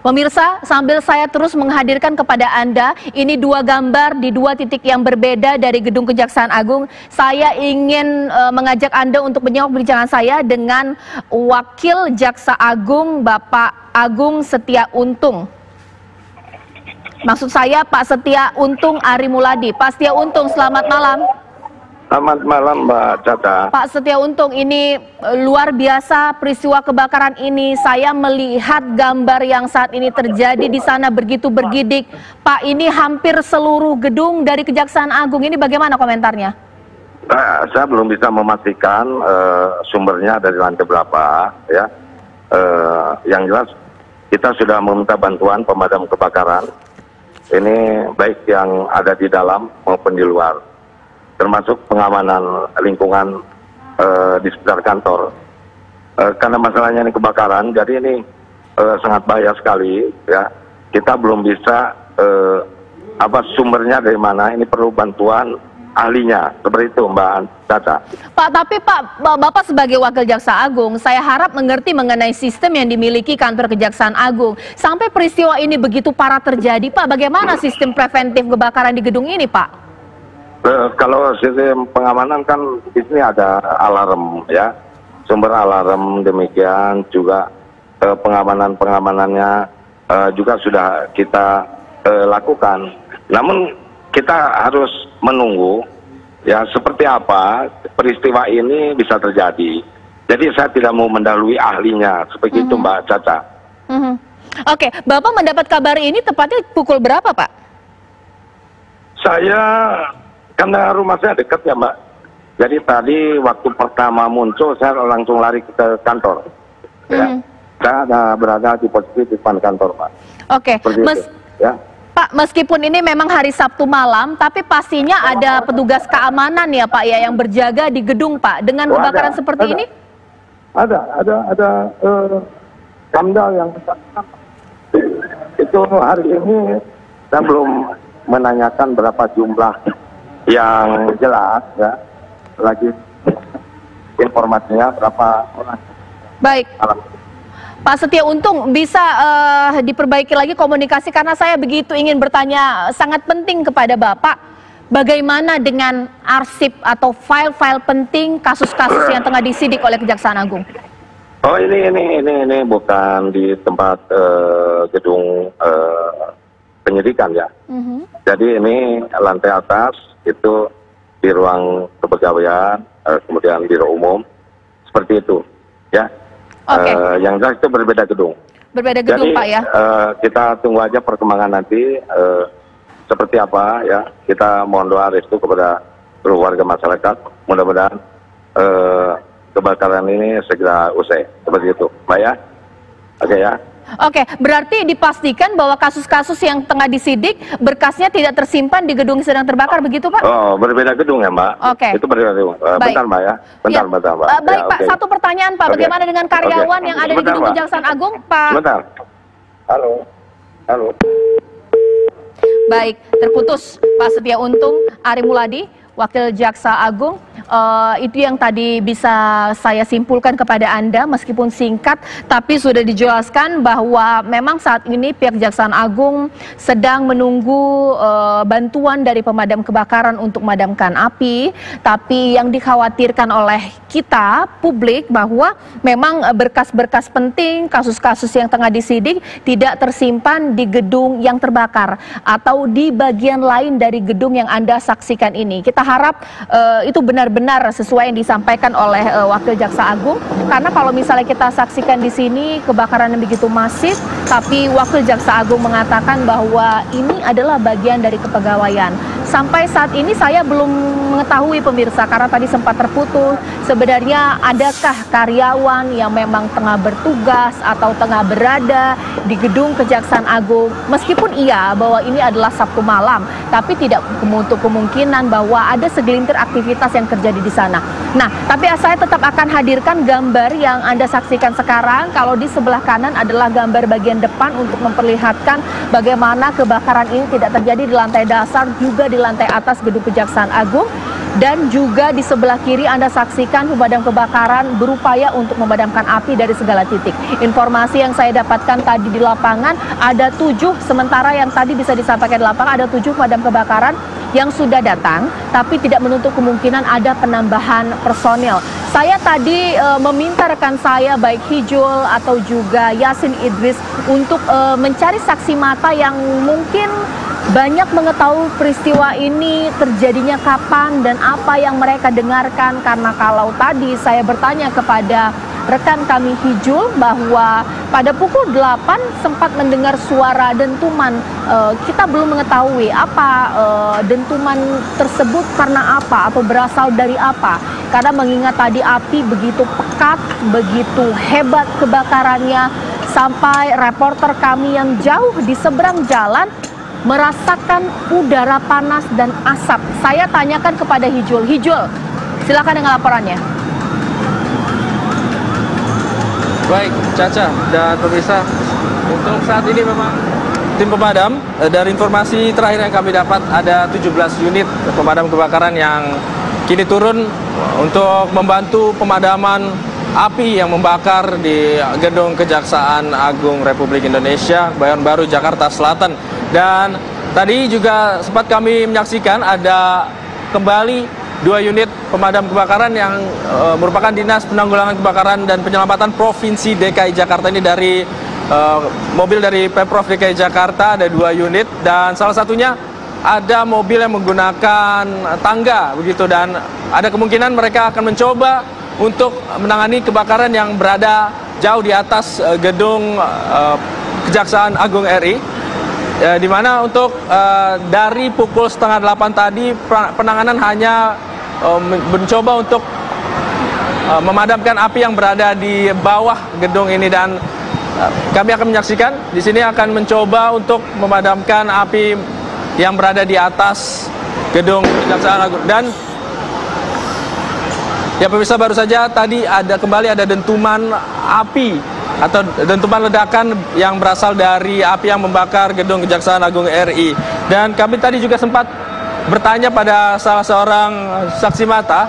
Pemirsa, sambil saya terus menghadirkan kepada Anda, ini dua gambar di dua titik yang berbeda dari Gedung Kejaksaan Agung. Saya ingin mengajak Anda untuk menyimak perbincangan saya dengan Wakil Jaksa Agung, Bapak Agung Setia Untung. Maksud saya Pak Setia Untung Ari Muladi. Pak Setia Untung, selamat malam. Selamat malam Mbak Caca. Pak Setia Untung, ini luar biasa peristiwa kebakaran ini. Saya melihat gambar yang saat ini terjadi di sana begitu bergidik. Pak, ini hampir seluruh gedung dari Kejaksaan Agung. Ini bagaimana komentarnya? Saya belum bisa memastikan sumbernya dari lantai berapa, ya. Yang jelas kita sudah meminta bantuan pemadam kebakaran. Ini baik yang ada di dalam maupun di luar, termasuk pengamanan lingkungan di sekitar kantor. Karena masalahnya ini kebakaran, jadi ini sangat bahaya sekali, ya. Kita belum bisa apa sumbernya dari mana. Ini perlu bantuan ahlinya, seperti itu Mbak Caca. Pak, tapi Pak, Bapak sebagai Wakil Jaksa Agung, saya harap mengerti mengenai sistem yang dimiliki kantor Kejaksaan Agung. Sampai peristiwa ini begitu parah terjadi, Pak, bagaimana sistem preventif kebakaran di gedung ini, Pak? Kalau sistem pengamanan kan di sini ada alarm, ya, sumber alarm, demikian juga pengamanannya juga sudah kita lakukan. Namun kita harus menunggu, ya, seperti apa peristiwa ini bisa terjadi. Jadi saya tidak mau mendahului ahlinya, seperti itu Mbak Caca. Oke, Bapak mendapat kabar ini tepatnya pukul berapa, Pak? Saya karena rumah saya dekat, ya Mbak. Jadi tadi waktu pertama muncul saya langsung lari ke kantor. Ya. Saya ada berada di posisi di depan kantor, Pak. Oke, ya. Pak, meskipun ini memang hari Sabtu malam, tapi pastinya ada petugas keamanan ya Pak ya yang berjaga di gedung, Pak. Dengan kebakaran seperti ini? Ada Kamdal yang itu hari ini saya belum menanyakan berapa jumlah yang jelas, ya, lagi informasinya berapa orang. Baik. Pak Setia Untung, bisa diperbaiki lagi komunikasi karena saya begitu ingin bertanya sangat penting kepada Bapak. Bagaimana dengan arsip atau file-file penting kasus-kasus yang tengah disidik oleh Kejaksaan Agung? Oh, ini bukan di tempat gedung penyidikan, ya. Jadi ini lantai atas itu di ruang kepegawaian, kemudian biro umum, seperti itu, ya. Yang jelas itu berbeda gedung. Berbeda gedung. Jadi, Pak, ya. Kita tunggu aja perkembangan nanti seperti apa, ya. Kita mohon doa restu kepada seluruh warga masyarakat. Mudah-mudahan kebakaran ini segera usai, seperti itu, Mbak, ya. Oke, ya. Oke, berarti dipastikan bahwa kasus-kasus yang tengah disidik berkasnya tidak tersimpan di gedung yang sedang terbakar, begitu Pak? Oh, berbeda gedung ya Mbak? Oke. Itu berbeda gedung. Bentar Mbak, ya. Bentar, Mbak. Baik ya, Pak, satu pertanyaan Pak, bagaimana dengan karyawan yang ada di gedung Kejaksaan Agung, Pak? Bentar. Halo. Baik, terputus Pak Setia Untung Ari Muladi, Wakil Jaksa Agung. Itu yang tadi bisa saya simpulkan kepada Anda, meskipun singkat, tapi sudah dijelaskan bahwa memang saat ini pihak Kejaksaan Agung sedang menunggu bantuan dari pemadam kebakaran untuk memadamkan api. Tapi yang dikhawatirkan oleh kita, publik, bahwa memang berkas-berkas penting, kasus-kasus yang tengah disidik tidak tersimpan di gedung yang terbakar atau di bagian lain dari gedung yang Anda saksikan ini. Kita harap itu benar-benar sesuai yang disampaikan oleh Wakil Jaksa Agung, karena kalau misalnya kita saksikan di sini kebakaran yang begitu masif, tapi Wakil Jaksa Agung mengatakan bahwa ini adalah bagian dari kepegawaian. Sampai saat ini saya belum mengetahui pemirsa, karena tadi sempat terputus, sebenarnya adakah karyawan yang memang tengah bertugas atau tengah berada di gedung Kejaksaan Agung, meskipun iya bahwa ini adalah Sabtu malam, tapi tidak menutup kemungkinan bahwa ada segelintir aktivitas yang terjadi di sana. Nah, tapi saya tetap akan hadirkan gambar yang Anda saksikan sekarang. Kalau di sebelah kanan adalah gambar bagian depan untuk memperlihatkan bagaimana kebakaran ini tidak terjadi di lantai dasar, juga di lantai atas gedung Kejaksaan Agung. dan juga di sebelah kiri Anda saksikan pemadam kebakaran berupaya untuk memadamkan api dari segala titik. Informasi yang saya dapatkan tadi di lapangan ada 7, sementara yang tadi bisa disampaikan di lapangan ada 7 pemadam kebakaran yang sudah datang, tapi tidak menutup kemungkinan ada penambahan personil. Saya tadi meminta rekan saya baik Hijul atau juga Yasin Idris untuk mencari saksi mata yang mungkin banyak mengetahui peristiwa ini terjadinya kapan dan apa yang mereka dengarkan, karena kalau tadi saya bertanya kepada rekan kami Hijul bahwa pada pukul 8 sempat mendengar suara dentuman. Kita belum mengetahui apa dentuman tersebut karena apa atau berasal dari apa. Karena mengingat tadi api begitu pekat, begitu hebat kebakarannya, sampai reporter kami yang jauh di seberang jalan merasakan udara panas dan asap. Saya tanyakan kepada Hijul. Hijul, silakan dengan laporannya. Baik, Caca dan pemirsa, untuk saat ini memang tim pemadam, dari informasi terakhir yang kami dapat ada 17 unit pemadam kebakaran yang kini turun untuk membantu pemadaman api yang membakar di Gedung Kejaksaan Agung Republik Indonesia, Bayon Baru, Jakarta Selatan. Dan tadi juga sempat kami menyaksikan ada kembali 2 unit pemadam kebakaran yang merupakan Dinas Penanggulangan Kebakaran dan Penyelamatan Provinsi DKI Jakarta. Ini dari mobil dari Pemprov DKI Jakarta, ada 2 unit, dan salah satunya ada mobil yang menggunakan tangga begitu, dan ada kemungkinan mereka akan mencoba untuk menangani kebakaran yang berada jauh di atas gedung Kejaksaan Agung RI. Di mana untuk dari pukul 7:30 tadi penanganan hanya mencoba untuk memadamkan api yang berada di bawah gedung ini, dan kami akan menyaksikan di sini akan mencoba untuk memadamkan api yang berada di atas gedung Kejaksaan Agung. Dan ya pemirsa, baru saja tadi kembali ada dentuman api atau dentuman ledakan yang berasal dari api yang membakar gedung Kejaksaan Agung RI. Dan kami tadi juga sempat bertanya pada salah seorang saksi mata.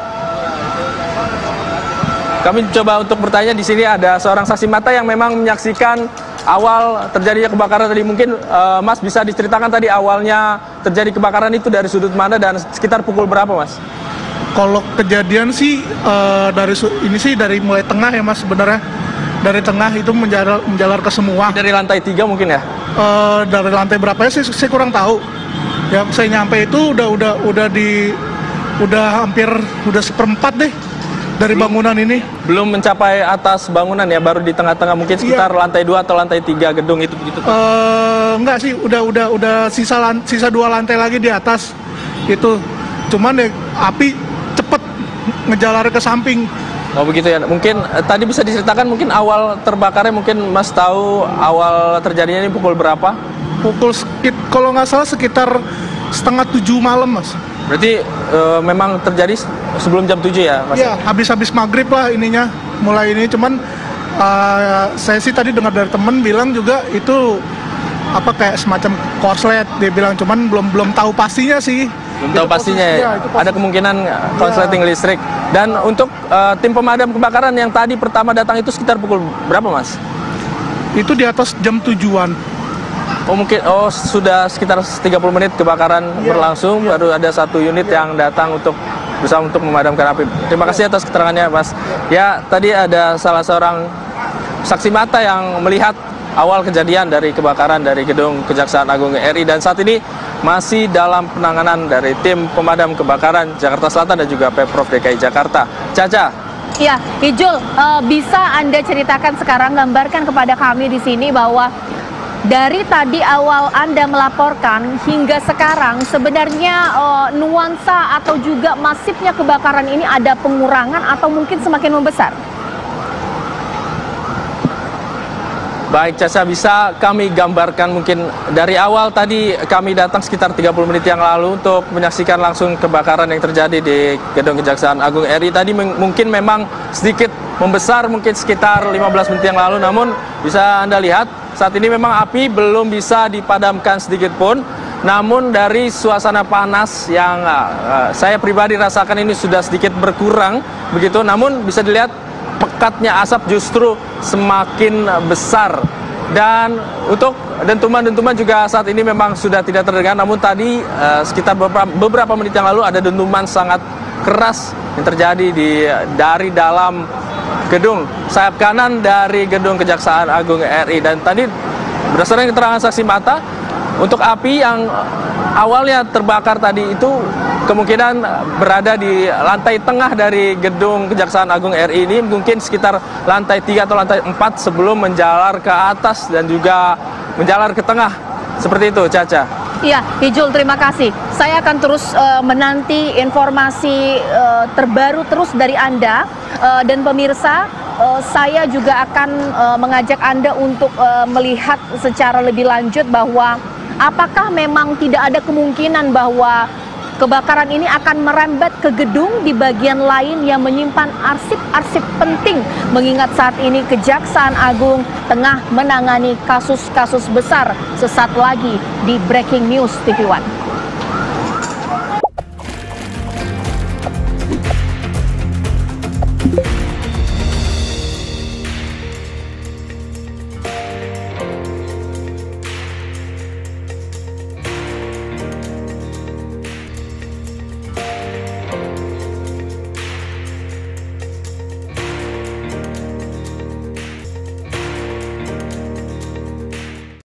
Kami coba untuk bertanya, di sini ada seorang saksi mata yang memang menyaksikan awal terjadinya kebakaran tadi. Mungkin Mas bisa diceritakan tadi awalnya terjadi kebakaran itu dari sudut mana dan sekitar pukul berapa, Mas? Kalau kejadian sih dari mulai tengah ya, Mas, sebenarnya. Dari tengah itu menjalar ke semua. Dari lantai 3 mungkin ya? Dari lantai berapa ya saya kurang tahu. Ya saya nyampe itu udah hampir seperempat deh dari bangunan ini. Belum mencapai atas bangunan ya, baru di tengah-tengah mungkin sekitar lantai 2 atau lantai 3 gedung itu begitu. Enggak sih, udah sisa 2 lantai lagi di atas. Itu cuman ya api cepet ngejalar ke samping. Oh begitu ya, mungkin tadi bisa diceritakan mungkin awal terbakarnya, mungkin Mas tahu awal terjadinya ini pukul berapa? Kalau nggak salah sekitar 6:30 malam, Mas. Berarti memang terjadi sebelum jam 7 ya, Mas? Iya, habis maghrib lah ininya, mulai ini. Cuman saya sih tadi dengar dari temen bilang juga itu kayak semacam korslet, dia bilang, cuman belum tahu pastinya sih. Belum tahu pastinya ya. Ada kemungkinan konsleting listrik. Dan untuk tim pemadam kebakaran yang tadi pertama datang itu sekitar pukul berapa, Mas? Itu di atas jam 7-an. Oh sudah sekitar 30 menit kebakaran berlangsung, baru ada 1 unit yang datang untuk berusaha untuk memadamkan api. Terima kasih atas keterangannya, Mas. Ya, tadi ada salah seorang saksi mata yang melihat awal kejadian dari kebakaran dari gedung Kejaksaan Agung RI, dan saat ini masih dalam penanganan dari tim pemadam kebakaran Jakarta Selatan dan juga Pemprov DKI Jakarta. Caca. Ya, Hijul, bisa Anda ceritakan sekarang, gambarkan kepada kami di sini bahwa dari tadi awal Anda melaporkan hingga sekarang sebenarnya nuansa atau juga masifnya kebakaran ini ada pengurangan atau mungkin semakin membesar? Baik, Caca, bisa kami gambarkan mungkin dari awal tadi kami datang sekitar 30 menit yang lalu untuk menyaksikan langsung kebakaran yang terjadi di Gedung Kejaksaan Agung RI. Tadi mungkin memang sedikit membesar, mungkin sekitar 15 menit yang lalu, namun bisa Anda lihat saat ini memang api belum bisa dipadamkan sedikit pun. namun dari suasana panas yang saya pribadi rasakan ini sudah sedikit berkurang begitu, namun bisa dilihat pekatnya asap justru semakin besar. Dan untuk dentuman-dentuman juga saat ini memang sudah tidak terdengar, namun tadi sekitar beberapa menit yang lalu ada dentuman sangat keras yang terjadi dari dalam gedung sayap kanan dari gedung Kejaksaan Agung RI. Dan tadi berdasarkan keterangan saksi mata, untuk api yang awalnya terbakar tadi itu kemungkinan berada di lantai tengah dari gedung Kejaksaan Agung RI ini, mungkin sekitar lantai 3 atau lantai 4 sebelum menjalar ke atas dan juga menjalar ke tengah. Seperti itu, Caca. Iya, Ijul, terima kasih. Saya akan terus menanti informasi terbaru terus dari Anda dan pemirsa. Saya juga akan mengajak Anda untuk melihat secara lebih lanjut bahwa apakah memang tidak ada kemungkinan bahwa kebakaran ini akan merembet ke gedung di bagian lain yang menyimpan arsip-arsip penting, mengingat saat ini Kejaksaan Agung tengah menangani kasus-kasus besar. Sesaat lagi di Breaking News TV One.